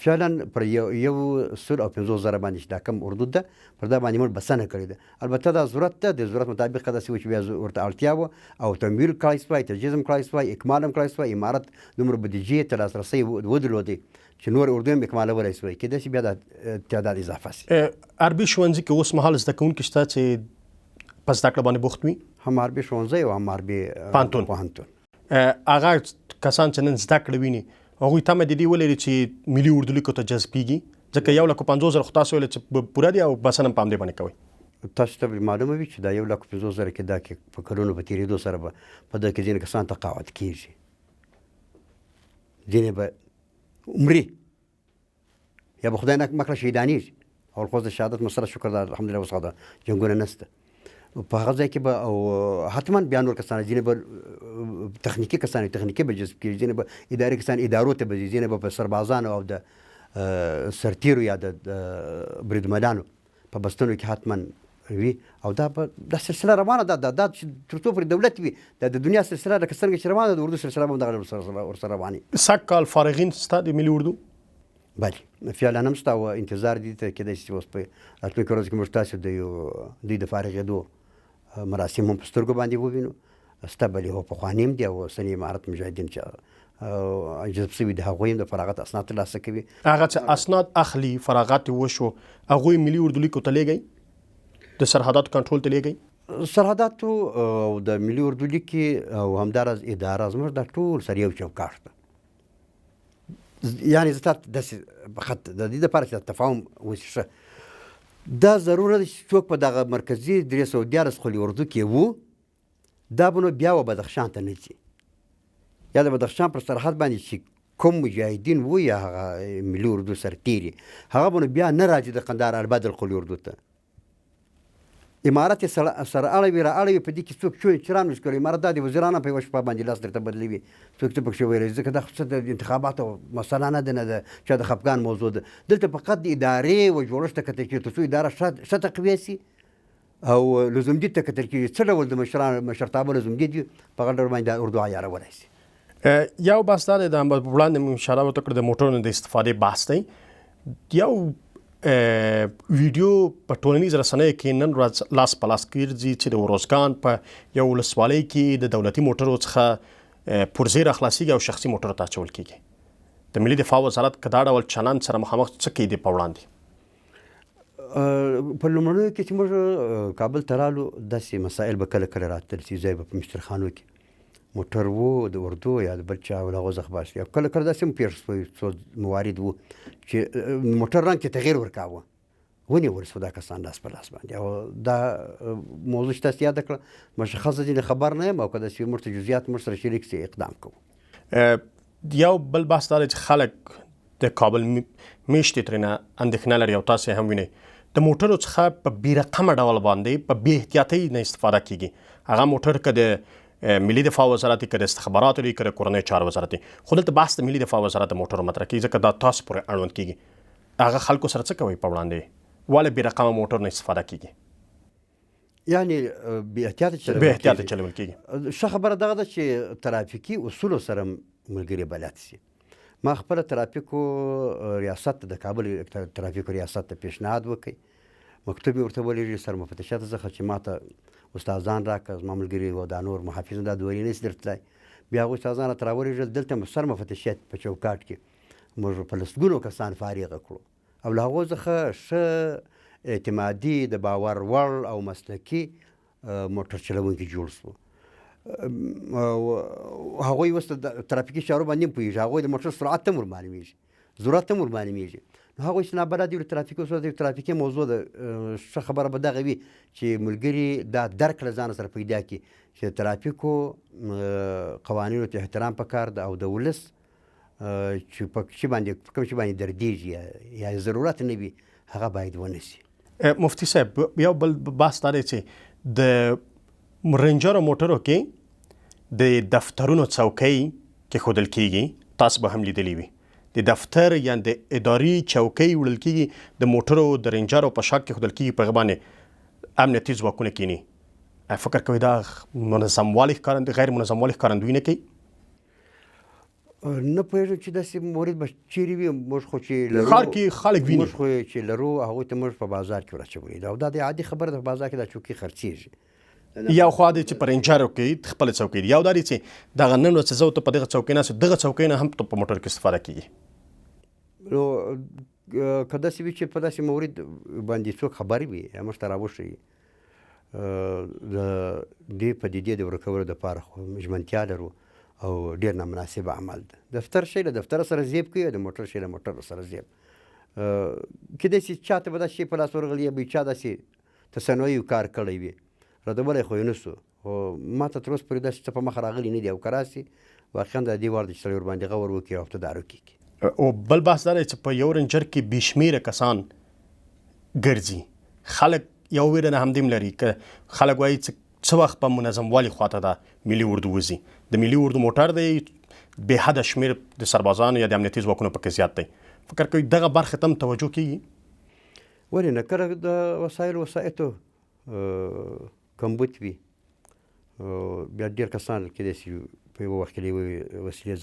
فعلا پر 150,000 باندې چې دا کم اردو ده پر دا باندې موږ بسنه کړې ده. البته دا ضرورت ده د ضرورت مطابق داسې و چې بیا ورته اړتیا وه او تمویل کړای سوی تجهیز هم کړای سوی اکمال هم کړای سوی امارت دومره بودیجې ته لاسرسی ودرلودی چې نور اردو هم اکمالولی سوی کېدای شي بیا دا تعداد اضافه شي. عربي ښوونځي کې اوس مهال زده کوونکي شته چې په زده کړه باندې بوخت وي؟ هم عربي ښوونځی او هم عربي پوهنتون. هغه کسان چې نن زده کړه ویني هغوی تمه د دې ولري چې ملي اردو لیکو ته جذبېږي ځکه 150,000 خو تاسو ویل چې پوره دي او بسنه هم په همدې باندې کوئ. تاسو ته معلومه وي چې دا 150,000 کې دا کې په کلونو په تېرېدو سره به په دغه کې ځینې کسان تقاعد کېږي ځینې به عمري یا به خدای مکړه شهیدانېږي او خو د شهادت مسله شکر ده الحمدلله اوس دا جنګونه نشته په هغه ځای کې به او حتما بیا نور کسان ځینې به تخنیکي کسان تخنیکي به جذب کېږي ځینې به اداري کسان ادارو ته به ځي ځینې به په سربازانو او د سرتیرو یا د بریدمنانو په بستنو کې حتما وي او دا به دا سلسله روانه ده دا چې تر څو پورې دولت وي دا د دنیا سلسله لکه څرنګه چې روانه ده د اردو سلسله به همدغه ورسره روانې. سږ کال فارغین شته د ملي اردو؟ بله فعلا هم شته او انتظار دي ته کېدای شي چې اوس په راتلونکي ورځو کې موږ تاسو د دوی د فارغېدو مراسم هم په سترګو باندې ووینو. شته بلې هو پخواني هم دي او اوسني امارت مجاهدین چې جذب شوي د هغوی هم د فراغت اسناد ترلاسه کوي. هغه چې اسناد اخلي فراغت وشو هغوی ملي اردو لیکو ته لیږئ د سرحداتو کنټرول ته لیږئ؟ سرحداتو او د ملي اردو لیکي او همداراز اداره زموږ دا ټول سره یو چوکاټ ده یعنې زه تاته داسې خط د دې دپاره چې تفاهم وشي ښه دا ضروره ده چې څوک په دغه مرکزي 314 خولي اردو کې وو دا به نو بیا و بدخشان ته نه ځي یا د بدخشان پر سرحد باندې چې کوم مجاهدین وو یا هغه ملي اردو سرتیري هغه به نو بیا نه راځي د قندهار البدر خولي اردو ته. امارت یې سره اړوي را اړوي په دې کې څوک چې رانوش کړي امارت دا د وزیرانو په یوه شپه باندې لاس درته بدلوي څوک څه پکښې ویلی ځکه دا خو څه د انتخاباتو مسله نه ده نه د چا د خفګان موضوع ده دلته فقط د ادارې و جوړښت ته کتل کېږي تر څو اداره ښه تقویه سي او لزومدید ته کتل کېږي څه ډول د مشرتابه لزومدید وي په هغه ډول باندې د اردو عیارولی سي. یو بحث دا دی د وړاندې مو اشاره ورته کړه د موټرونو د استفادې بحث دی. یو ویډیو په ټولنیز رسنیو کې نن ورځ لاس په لاس ګرځي چې د اروزګان په یو ولسوالۍ کې د دولتي موټرو څخه پرزې راخلاصېږي او شخصي موټرو ته اچول کېږي. د ملي دفاع وزارت که دا ډول چلند سره مخامخ څه کوي دې په وړاندې؟ په لومړنیو کې چې موږ کابل ته رالو داسې مسایل به کله کله راتلل چې ځای به په مشترخانو کې موټر و د اردو یا د بل چا ول هغه ځخ باش کله کله داسې هم پیښ شوی څو موارد وو چې موټر رنګ کې تغیر ورکاوه ونیول شو دا کسان لاس په لاس باندې او دا موضوع چې تاسو یاد کړه مشخصه دي خبر نه یم او که داسې موږ ته جزئیات موږ سره شریک سي اقدام کوو یو بل بحث دا چې خلک د کابل میشتې ترېنه اندېښنه لري او تاسې هم وینئ د موټرو څخه په بېرقمه ډول باندې په بې احتیاطۍ نه استفاده کیږي هغه موټر که د ملي دفاع وزارت که د استخباراتو دی که د کورنۍ چارو وزارت دی خو دلته بحث د ملي دفاع وزارت د موټرو مطرح کیږي ځکه دا تاسو پورې اړوند کیږي هغه خلکو سره څه کوئ په وړاندې ولې بېرقمه موټر نه استفاده کیږي یعنی بې احتیاطه چلول کیږي ښه خبره دغه ده چې ترافیکي اصولو سره ملګري بلد شي ما خپله ترافیکو ریاست ته د کابل ترافیکو ریاست ته پیشنهاد وکړ مکتوب یې ورته ولېږي سر مفتشیاتو څخه چې ما ته استادان راکړه زما ملګري او دا نور محافظین دا دورې نشي درتلی بیا هغوی استادان راته راولېږل دلته سر مفتشیات په چوکاټ کې موږ په لسګونو کسان فارغه کړو او له هغو څخه ښه اعتمادي د باور وړ او مسلکي موټر چلوونکي جوړ شو هغوی اوس د ترافیکي چارو باندې هم پوهېږي هغوی د موټر سرعت هم ورمعلومېږي ضرورت هم ورمعلومېږي نو هغوی چې نابلد دي ترافیکي اصول د ترافیکي موضوع ده ښه خبره به دغه وي چې ملګري دا درک له ځان سره پیدا کړي چې ترافیکو قوانینو ته احترام پکار ده او د ولس چې په کوم شي باندې دردېږي یا ضرورت نه وي هغه باید ونه شي مفتي صاحب یو بل بحث دا دی چې د رنجر موټرو کې د دفترونو څوکۍ کېښودل کېږي تاسو به هم لیدلی وي د دفتر یا د اداري چوکۍ وړل کېږي د موټرو د رنجرو په شا کېښودل کېږي په هغه باندې امنیتي ځواکونه کینی فکر کوئ دا منظموالي غیر منظموالي ښکارندویي نه کوي نه پوهېږم چې داسې مورد به چیرې وي موږ خو چې لرو ښار کې خلک ویني موږ خو چې لرو هغوی ته موږ په بازار کې ور اچولي او دا د عادي خبره ده په بازار کې دا چوکۍ خرڅېږي یو خوا دی چې په رنجرو کې خپله څوکۍ دي یو دا دی چې دغه نن ورځ زه ته په دغه څوکۍ ناست دغه څوکۍ نه هم په موټر کې استفاده کېږي نو که داسې وي چې په داسې مورد باندې څوک خبر وي یا موږ ته راوښیي د دې پدیدې د ورکولو دپاره خو ژمنتیا لرو او ډېر نامناسب عمل ده دفتر شی له دفتر سره زیب کوي او د موټر شی له موټر سره زیب کیدای شي چا ته به داسې شی په لاس ورغلی یا به چا داسې تصنعي کار کړی وي ردولی خو یې نه سو خو ما ته تر اوسه پورې داسې څه په مخه راغلي نه دي او که راسي واقعا د دې وړ ده چې سړی ورباندې غور وکړي او اقتدار وکړي او بل بحث دا دی چې په یو رنجر کې بې شمېره کسان ګرځي خلک یو ویره نه همدې لري که خلک وایي چې څه وخت په منظموالي خواته ده ملي اردو وځي د ملي اردو موټر دی بې حده شمېر د سربازانو یا د امنیتي ځواکونو پکې زیات دی فکر کوئ دغه برخې ته هم توجه کېږي ولې نه کله د وسایطو کمبود وي بیا ډېر کسان کېدای شي په یوه وخت کې له یوې وسیلې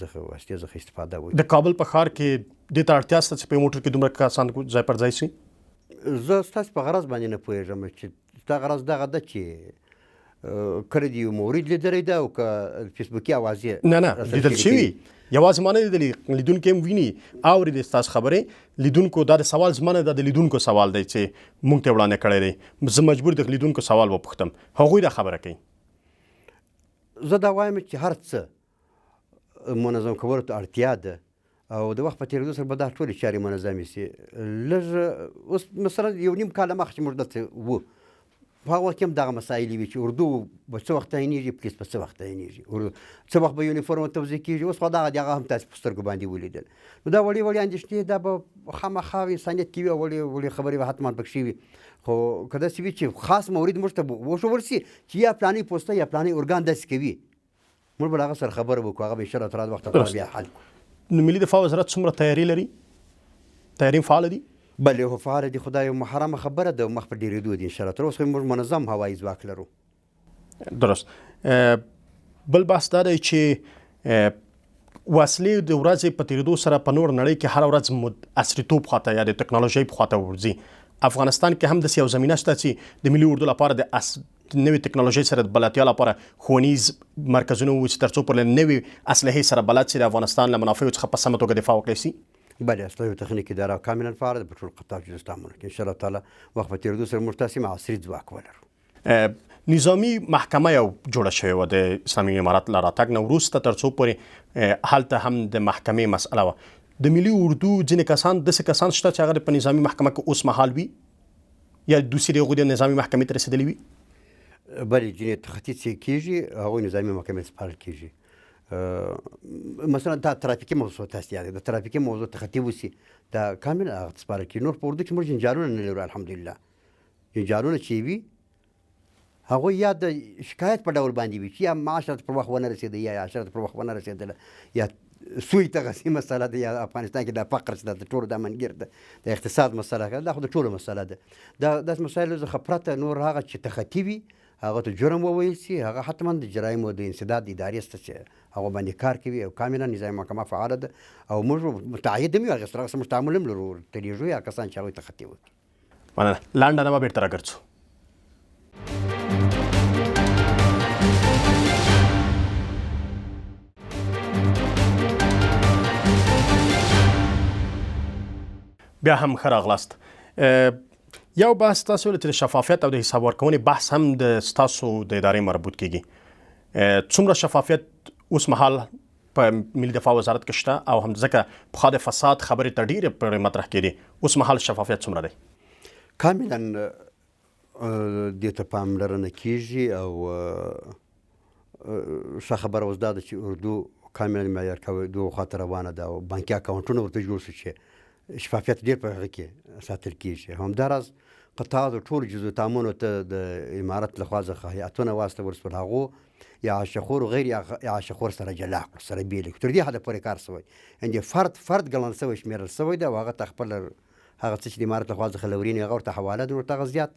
څخه استفاده وکړي د کابل په ښار کې دې ته اړتیا شته چې په یو موټر کې دومره کسان ځای پر ځای شي زه ستاسو په غرض باندې نه پوهېږم چې ستا غرض دغه ده چې کله دې یو مورد لیدلی ده او که فیسبوکي اوازې نه لیدل شوي یوازې ما نه لیدلي لیدونکي هم ویني اوري ستاسو خبرې لیدونکو دا د سوال زما نه دا د لیدونکو سوال دی چې موږ ته وړاندې کړی دی زه مجبور د لیدونکو سوال وپوښتم هغوی دا خبره کوي زه دا وایم چې هر څه منظم کولو ته اړتیا ده او د وخت په تېرېدو سره به دا ټولې چارې منظمې سي لږ اوس مثلا یو نیم کاله مخکې چې موږ دلته وو په هغه وخت کې هم دغه مسایل وي چې اردو به څه وخت تعینېږي پولیس به څه وخت تعینېږي څه وخت به یونیفورم توضیح کېږي اوس خو دغه د هغه هم تاسې په سترګو باندې ولیدل نو دا وړې وړې اندېښنې دا به خامخا انسانیت کې وي او وړې وړې خبرې به حتما پکښې وي خو که داسې وي چې خاص مورد موږ ته وښول سي چې یا پلاني پوسته یا پلاني ارګان داسې کوي موږ به له هغه سره خبره وکړو هغه به انشاءالله تر هغه وخته بیا حل نو ملي دفاع وزارت څومره تیاري لري تیاري فعاله دي بله هو فعاله دي خو دا یو محرمه خبره ده مخ په ډېرېدو دي انشاءالله تر اوسه موږ منظم هوایي ځواک لرو درست بل بحث دا دی چې وسلې د ورځې په تېرېدو سره په نور نړۍ کې هره ورځ عصریتوب خواته یا د ټکنالوژۍ په خواته ورځي افغانستان کې هم داسې یو زمینه شته چې د ملي اردو لپاره د نوې ټکنالوژۍ سره د بلدتیا لپاره ښوونیز مرکزونه وو چې تر څو پورې نوې اسلحې سره بلد شي د افغانستان له منافعو څخه په سمه توګه دفاع وکړی شي بله اسلحې تخنیکي اداره کاملا فعاله ده په ټول قطاع جزستانونو کې انشاءالله تعالی وخت په تېرېدو سره موږ تاسې عصري ځواک ولرو نظامی محکمه یو جوړه شوې وه د اسلامي امارت له راتګ نه وروسته تر څو پورې هلته هم د محکمې مسئله وه د ملي اردو ځینې کسان داسې کسان شته چې هغه په نظامي محکمه کې اوس مهال وي یا دوسري د هغوی د نظامي محکمې ته رسېدلي وي؟ بلې ځینې تخطیط چې کېږي هغوی نظامي محکمې ته سپارل کېږي. مثلا دا ترافیکي موضوع تاسو یاد د ترافیکي موضوع تخطي وسی دا کامل هغه سپارل کېږي. نور په اردو کې موږ جنجالونه نه لرو الحمدلله. جنجالونه چې وي هغوی یا د شکایت په ډول باندې وي چې یا معاشرت پر وخت ونه رسېده یا عشرت پر وخت ونه رسېدله یا سوی تغذیه مسله ده یا افغانستان کې د فقر چې د ټولو د منګیر ده د اقتصاد مسله دا خو د ټولو مسله ده. داسې مسایلو څخه پرته نور هغه چې تخطي وي هغه ته جرم وویل شي هغه حتما د جرایمو د انسداد ادارې سته چې هغه باندې کار کوي او کاملا نظامي محکمه فعاله ده او موږ متعهد هم یو هغې سره موږ تعامل هم لرو تلیږو یا کسان چې هغوی تخطي وکړي. مننه. لنډه نه به بېرته راګرځو. بیا هم ښه راغلاست. یو بحث تاسو ویل چې د شفافیت او د حساب ورکونې بحث هم د ستاسو د ادارې مربوط کیږي. څومره شفافیت اوس مهال په ملي دفاع وزارت کې شته او هم ځکه پخوا د فساد خبرې ته ډېرې پورې مطرح کېدې اوس مهال شفافیت څومره دی؟ کاملا دې ته پاملرنه کېږي او ښه خبره اوس دا ده چې اردو کاملا معیار کوي خواته روانه ده او بانکي اکاونټونه ورته جوړ شو چې شفافیت ډېر په هغه کې ساتل کېږي. همداراز قطاع د ټولو جزو تعاملو ته د امارت لخوا څخه هیئتونه واستول شول هغو یا عاشخور و غیر یا عاشخور سره جلا کړو سره بېل کړو تر دې حده پورې کار شوی یعنې فرد ګڼل شوی شمېرل شوی دی او هغه ته خپل هغه څه چې د امارت لخوا څخه لورینې هغه ورته حواله ده ورته هغه زیات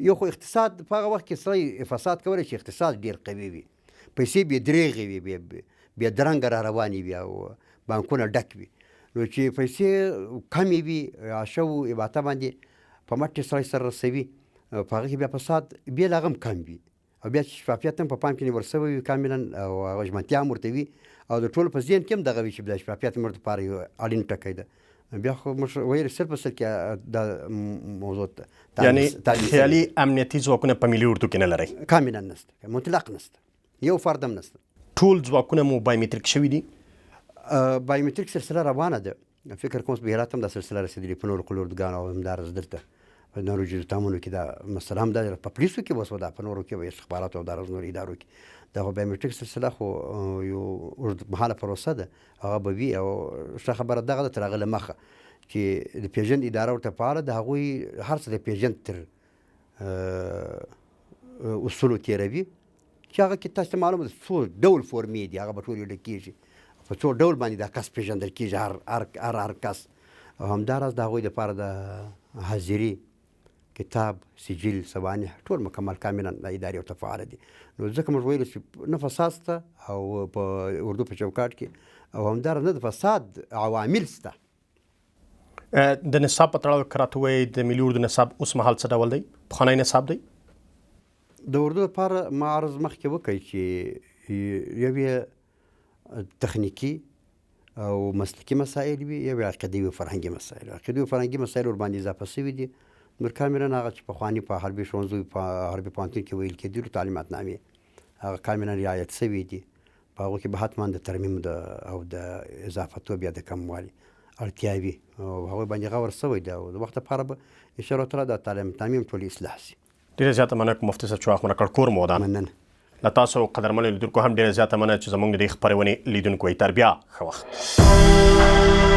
یو خو اقتصاد په هغه وخت کې سړی فساد کولی شي اقتصاد ډېر قوي وي پیسې بې درېغې وي بې درنګه را روانې وي او بانکونه ډک وي نو چې پیسې کمې وي عاشه و عباته باندې په مټ سړی سره رسوي په هغه کې بیا فساد بیا له هغه هم کم وي او بیا شفافیت هم په پام کې نیول شوی وي کاملا او هغه ژمنتیا هم ورته وي او د ټولو په ذهن کې هم دغه وي چې د شفافیت زموږ دپاره یو اړین ټکی ده. بیا خو موږ ویل سل په سل کې دا موضوع یعنې خیالي امنیتي ځواکونه په ملي اردو کې نه لرئ؟ کاملا نشته مطلق نشته یو فرد هم نشته. ټول ځواکونه مو بایومتریک شوي دي؟ بایومتریک سلسله روانه ده فکر کوم په هرات هم دا سلسله رسېدلې په نورو قلوردګانو او همداراز دلته په نورو جزو تعاملو کې دا مسله هم ده په پولیسو کې اوس دا په نورو کې به استخباراتو او همداراز نورو ادارو کې دا خو بایومتریک سلسله خو یو اوږدمهاله پروسه ده هغه به وي او ښه خبره دغه ده تر هغه له مخه چې د پیژند اداره ورته فعاله د هغوی هر څه د پیژند تر اصولو تېروي چې هغه کې تاسو ته معلومه ده څو ډول فورمې دي هغه به ټول لیکل کېږي په څو ډول باندې دا کس پېژندل کېږي هر کس او همداراز د هغوی دپاره د حاضري کتاب سجل سوانح ټول مکمل کاملا د ادارې ورته فعاله دي نو ځکه موږ ویلو چې نه فساد شته او په اردو په چوکاټ کې او همداراز نه د فساد عوامل شته. د نصاب په تړاو که راته ووایئ د ملي اردو نصاب اوس مهال څه ډول دی؟ پخوانی نصاب دی؟ د اردو لپاره ما عرض مخکې وکړی چې یو یې تخنیکي او مسلکي مسایل وي یو یې عقیدوي او فرهنګي مسایل عقیدوي او فرهنګي مسایل ورباندې اضافه شوي دي نور کاملا هغه چې پخواني په حربي ښوونځیو په حربي پوهنتون کې ویل کېدلو تعلیمات نامې هغه کاملا رعایت شوي دي په هغو کې به حتما د ترمیم او د اضافتوب یا د کموالي اړتیا وي او هغوی باندې غور شوی دی او د وخت لپاره به انشاءالله تعالی د تعلیم تامیم ټولې اصلاح شي. ډېره زیاته مننه کوم مفتي صاحب چې وخت مو راکړ کور مو ودان. مننه له تاسو قدرمنو لیدونکو هم ډېره زیاته مننه چې زموږ د دې خپرونې لیدونکو وئ. تر بیا ښه وخت.